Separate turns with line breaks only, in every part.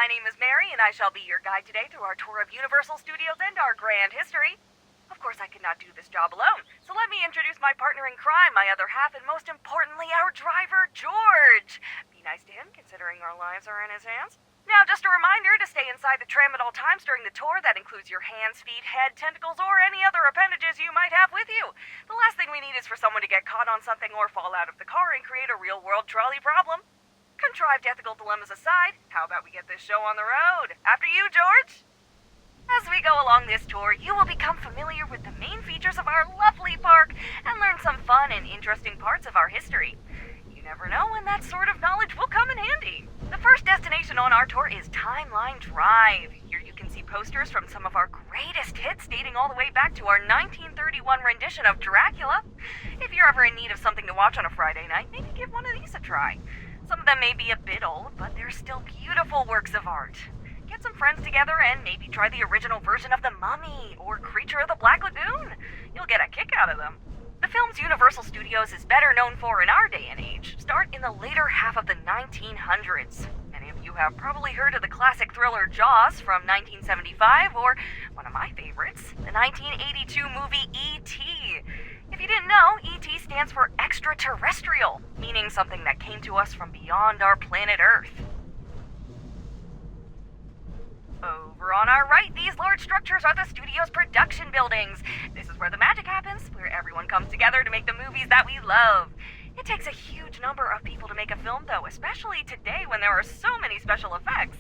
My name is Mary, and I shall be your guide today through our tour of Universal Studios and our grand history. Of course, I could not do this job alone, so let me introduce my partner in crime, my other half, and most importantly, our driver, George. Be nice to him, considering our lives are in his hands. Now, just a reminder to stay inside the tram at all times during the tour. That includes your hands, feet, head, tentacles, or any other appendages you might have with you. The last thing we need is for someone to get caught on something or fall out of the car and create a real-world trolley problem. Contrived ethical dilemmas aside, how about we get this show on the road? After you, George! As we go along this tour, you will become familiar with the main features of our lovely park and learn some fun and interesting parts of our history. You never know when that sort of knowledge will come in handy. The first destination on our tour is Timeline Drive. Here you can see posters from some of our greatest hits dating all the way back to our 1931 rendition of Dracula. If you're ever in need of something to watch on a Friday night, maybe give one of these a try. Some of them may be a bit old, but they're still beautiful works of art. Get some friends together and maybe try the original version of The Mummy or Creature of the Black Lagoon. You'll get a kick out of them. The films Universal Studios is better known for in our day and age start in the later half of the 1900s. Many of you have probably heard of the classic thriller Jaws from 1975, or one of my favorites, the 1982 movie E.T. If you didn't know, E.T. stands for extraterrestrial, meaning something that came to us from beyond our planet Earth. Over on our right, these large structures are the studio's production buildings. This is where the magic happens, where everyone comes together to make the movies that we love. It takes a huge number of people to make a film, though, especially today when there are so many special effects.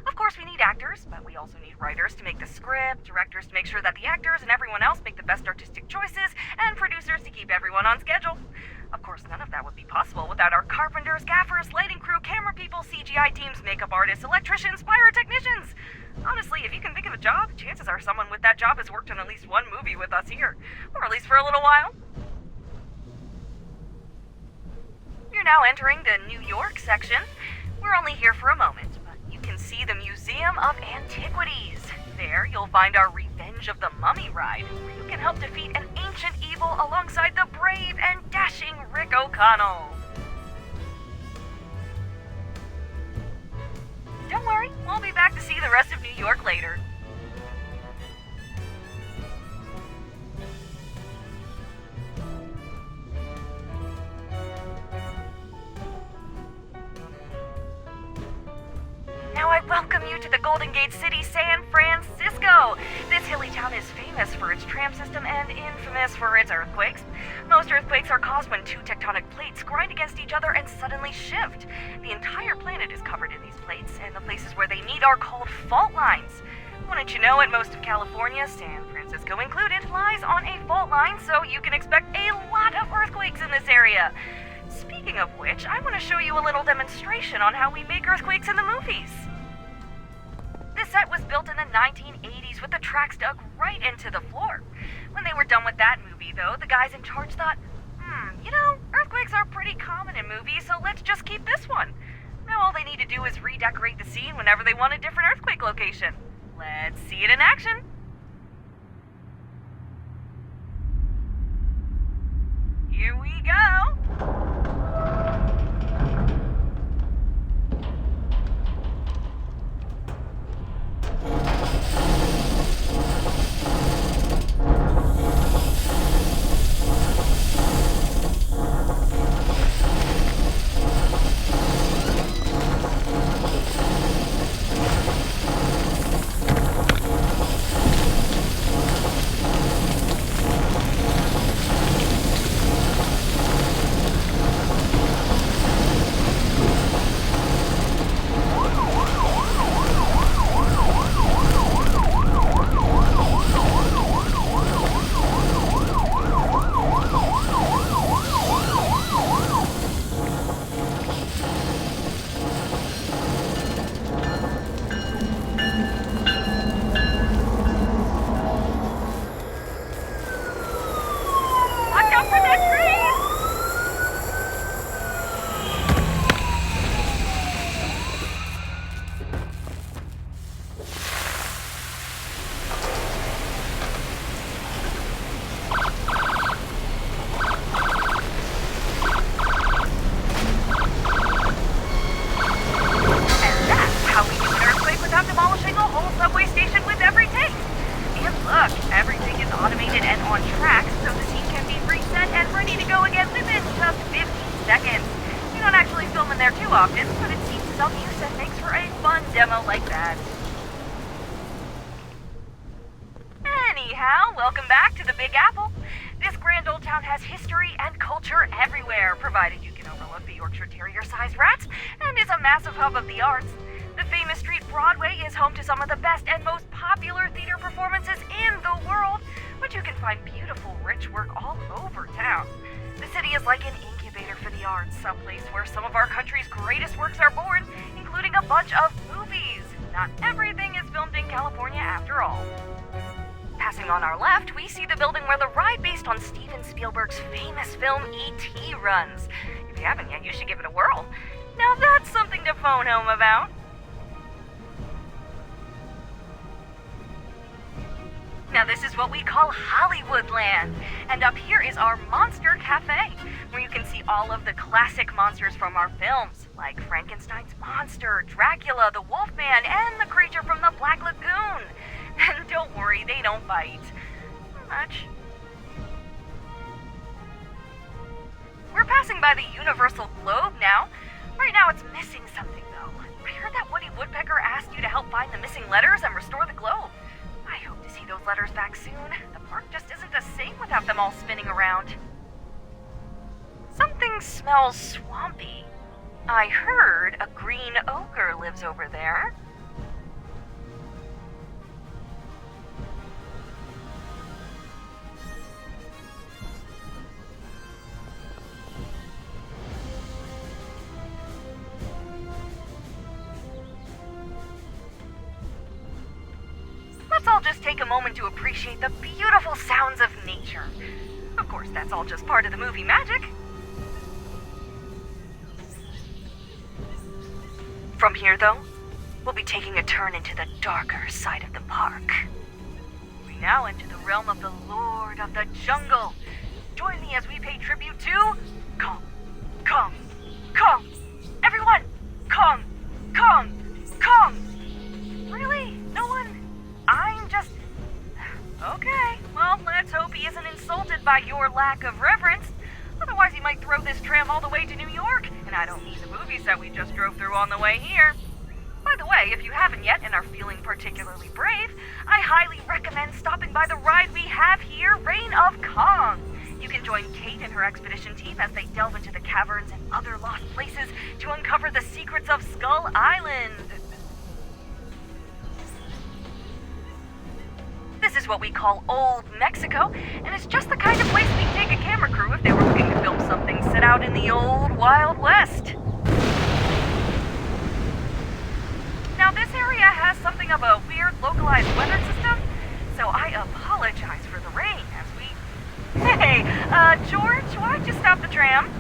Of course, we need actors, but we also need writers to make the script, directors to make sure that the actors and everyone else make the best artistic choices, and producers to keep everyone on schedule. Of course, none of that would be possible without our carpenters, gaffers, lighting crew, camera people, CGI teams, makeup artists, electricians, pyrotechnicians. Honestly, if you can think of a job, chances are someone with that job has worked on at least one movie with us here, or at least for a little while. You're now entering the New York section. We're only here for a moment, but you can see the Museum of Antiquities. There, you'll find our Revenge of the Mummy ride, where you can help defeat an ancient evil alongside the brave and dashing Rick O'Connell. Don't worry, we'll be back to see the rest of New York later. Now I welcome you to the Golden Gate City, San Francisco. This hilly town is famous for its tram system and infamous for its earthquakes. Most earthquakes are caused when two tectonic plates grind against each other and suddenly shift. The entire planet is covered in these plates, and the places where they meet are called fault lines. Wouldn't you know it, most of California, San Francisco included, lies on a fault line, so you can expect a lot of earthquakes in this area. Speaking of which, I want to show you a little demonstration on how we make earthquakes in the movies. This set was built in the 1980s with the tracks dug right into the floor. When they were done with that movie, though, the guys in charge thought, earthquakes are pretty common in movies, so let's just keep this one. Now all they need to do is redecorate the scene whenever they want a different earthquake location. Let's see it in action. Here we go. often, but it seems some use and makes for a fun demo like that. Anyhow, welcome back to the Big Apple. This grand old town has history and culture everywhere, provided you can overlook the Yorkshire Terrier-sized rats, and is a massive hub of the arts. The famous street Broadway is home to some of the best and most popular theater performances in the world, but you can find beautiful, rich work all over town. The city is like an incubator for the arts, some place where some of our country's greatest works are born, including a bunch of movies. Not everything is filmed in California after all. Passing on our left, we see the building where the ride based on Steven Spielberg's famous film E.T. runs. If you haven't yet, you should give it a whirl. Now that's something to phone home about. Now this is what we call Hollywoodland, and up here is our Monster Cafe, where you can see all of the classic monsters from our films, like Frankenstein's monster, Dracula, the Wolfman, and the creature from the Black Lagoon. And don't worry, they don't bite much. We're passing by the Universal Globe now. Right now it's missing something though. I heard that Woody Woodpecker asked you to help find the missing letters and restore the globe. I hope to see those letters back soon. The park just isn't the same without them all spinning around. Something smells swampy. I heard a green ochre lives over there. Let's all just take a moment to appreciate the beautiful sounds of nature. Of course, that's all just part of the movie magic. From here, though, we'll be taking a turn into the darker side of the park. We now enter the realm of the Lord of the Jungle. Join me as we pay tribute to Kong, Kong, Kong. Everyone, Kong, Kong, Kong. Really? No one? I'm just... Okay, well, let's hope he isn't insulted by your lack of reverence. Otherwise he might throw this tram all the way to New York, and I don't mean the movie set we just drove through on the way here. By the way, if you haven't yet and are feeling particularly brave, I highly recommend stopping by the ride we have here, Reign of Kong. You can join Kate and her expedition team as they delve into the caverns and other lost places to uncover the secrets of Skull Island. This is what we call Old Mexico, and it's just the kind of place we'd take a camera crew if they were looking to film something set out in the old Wild West. Now this area has something of a weird localized weather system, so I apologize for the rain as we... Hey, George, why'd you stop the tram?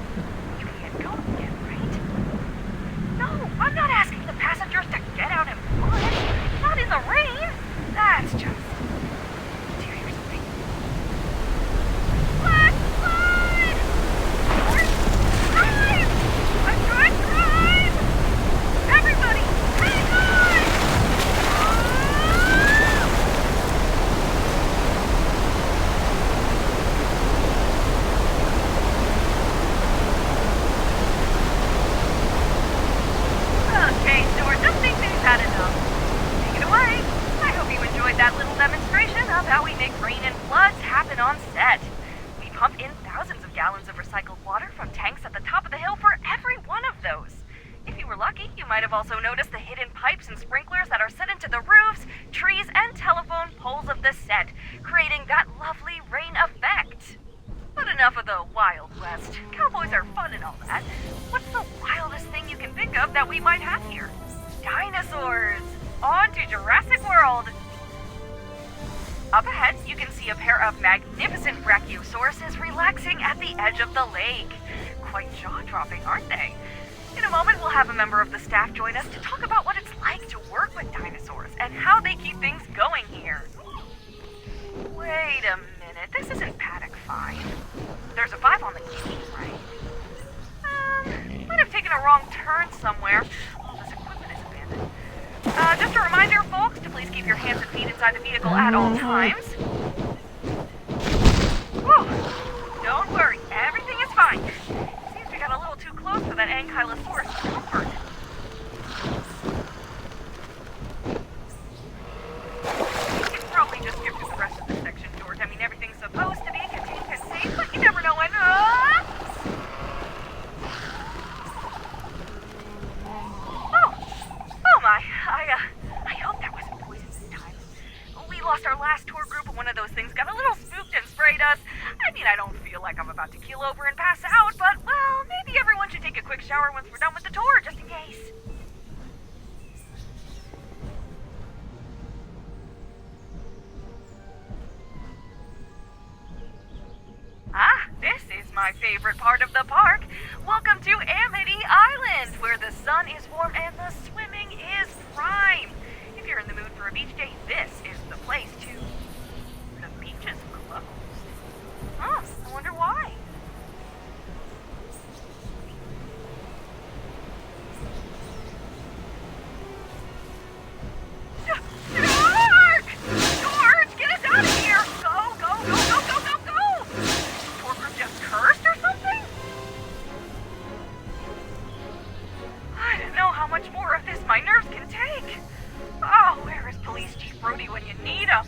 You can't go again, right? No, I'm not asking the passengers to get out and push. Not in the rain. That's just... that little demonstration of how we make rain and floods happen on set. We pump in thousands of gallons of recycled water from tanks at the top of the hill for every one of those. If you were lucky, you might have also noticed the hidden pipes and sprinklers that are set into the roofs, trees, and telephone poles of the set, creating that lovely rain effect. But enough of the Wild West. Cowboys are fun and all that. What's the wildest thing you can think of that we might have here? Dinosaurs! On to Jurassic World! Up ahead, you can see a pair of magnificent brachiosauruses relaxing at the edge of the lake. Quite jaw-dropping, aren't they? In a moment, we'll have a member of the staff join us to talk about what it's like to work with dinosaurs and how they keep things going here. Wait a minute, this isn't Paddock 5. There's a 5 on the key, right? Might have taken a wrong turn somewhere. All this equipment is abandoned. Just a reminder, folks, to please keep your hands and feet inside the vehicle at all times. Whew. Don't worry, everything is fine. Seems we got a little too close for that Ankylosaurus comfort. like I'm about to keel over and pass out, but, well, maybe everyone should take a quick shower once we're done with the tour, just in case. Ah, this is my favorite part of the park. Welcome to Amity Island, where the sun is warm and the swimming is prime. If you're in the mood for a beach day, this is the place to... The beach is closed. Huh, I wonder why. Shark! George, get us out of here! Go, go, go, go, go, go, go! Is poor group just cursed or something? I don't know how much more of this my nerves can take. Oh, where is Police Chief Brody when you need him?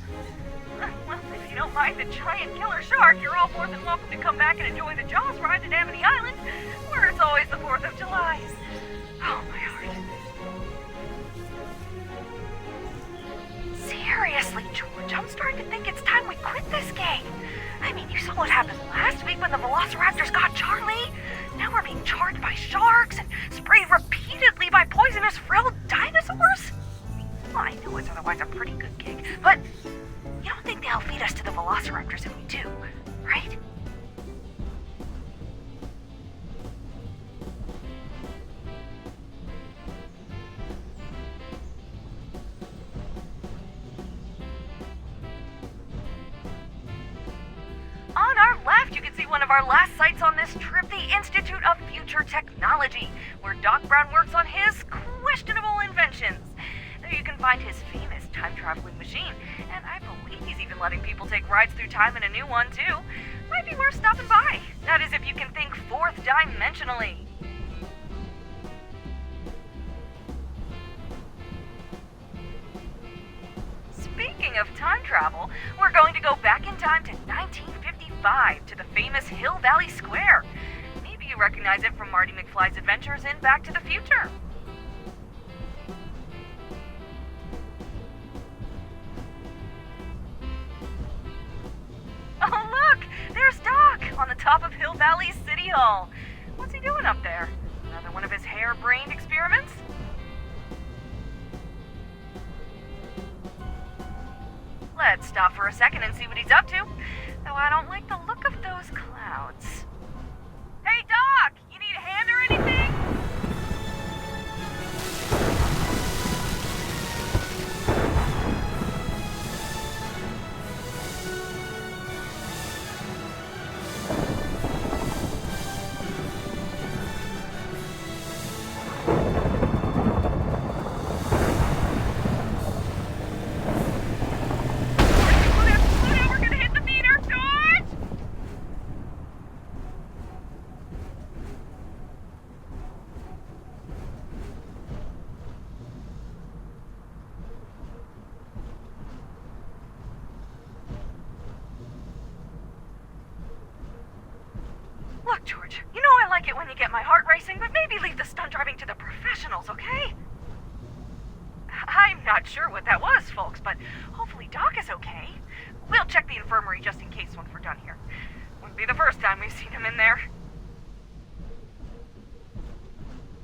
Well, if you don't mind the giant killer shark, you're all more than welcome to come back and enjoy the Jaws ride at Amity Island, where it's always the 4th of July. Oh, my heart. Seriously, George, I'm starting to think it's time we quit this game. I mean, you saw what happened last week when the Velociraptors got Charlie. Now we're being charged by sharks and sprayed repeatedly by poisonous frilled dinosaurs. Well, I know it's otherwise a pretty good gig, but you don't think they'll feed us to the Velociraptors if we do, right? On our left, you can see one of our last sites on this trip, the Institute of Future Technology, where Doc Brown works on his questionable inventions. There you can find his famous time-traveling machine, and I believe he's even letting people take rides through time in a new one, too. Might be worth stopping by. That is if you can think fourth-dimensionally. Speaking of time travel, we're going to go back in time to 1955 to the famous Hill Valley Square. Maybe you recognize it from Marty McFly's adventures in Back to the Future. Oh, look! There's Doc on the top of Hill Valley City Hall. What's he doing up there? Another one of his harebrained experiments? Let's stop for a second and see what he's up to. Though I don't like the look of those clouds. Hey, Doc! You need a hand or anything? Look, George, you know I like it when you get my heart racing, but maybe leave the stunt driving to the professionals, okay? I'm not sure what that was, folks, but hopefully Doc is okay. We'll check the infirmary just in case once we're done here. Wouldn't be the first time we've seen him in there.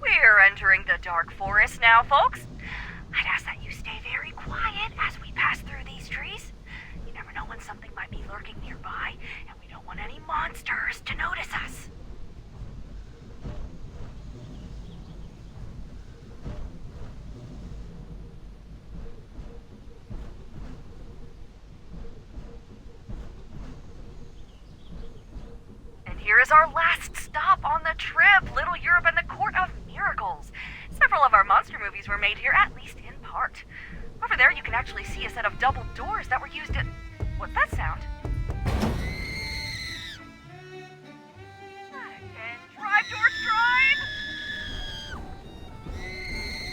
We're entering the dark forest now, folks. I'd ask that you stay very quiet as we pass through these trees. You never know when something might be lurking nearby, and we don't want any monsters to notice us. And here is our last stop on the trip, Little Europe and the Court of Miracles. Several of our monster movies were made here, at least in part. Over there, you can actually see a set of double doors that were used at... What's that sound? And drive, George, drive!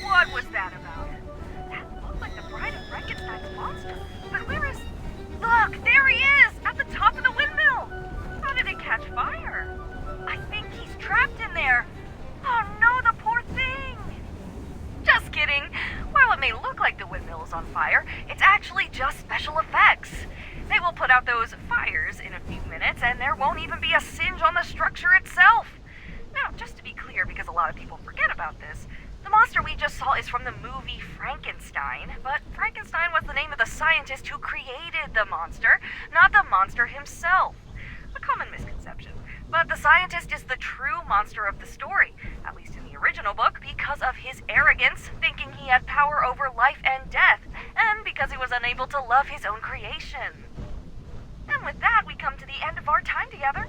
What was that about? That looked like the Bride of Frankenstein's monster. But where is... Look, there he is! At the top of the windmill! How did it catch fire? I think he's trapped in there. Oh no, the poor thing! Just kidding. While it may look like the windmill is on fire, it's actually just special effects. They will put out those hinge on the structure itself. Now, just to be clear, because a lot of people forget about this, the monster we just saw is from the movie Frankenstein, but Frankenstein was the name of the scientist who created the monster, not the monster himself. A common misconception. But the scientist is the true monster of the story, at least in the original book, because of his arrogance, thinking he had power over life and death, and because he was unable to love his own creation. And with that, we come to the end of our time together.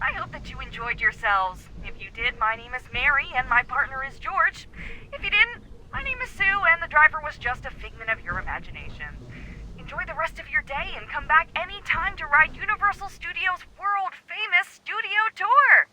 I hope that you enjoyed yourselves. If you did, my name is Mary, and my partner is George. If you didn't, my name is Sue, and the driver was just a figment of your imagination. Enjoy the rest of your day and come back anytime to ride Universal Studios' world-famous studio tour.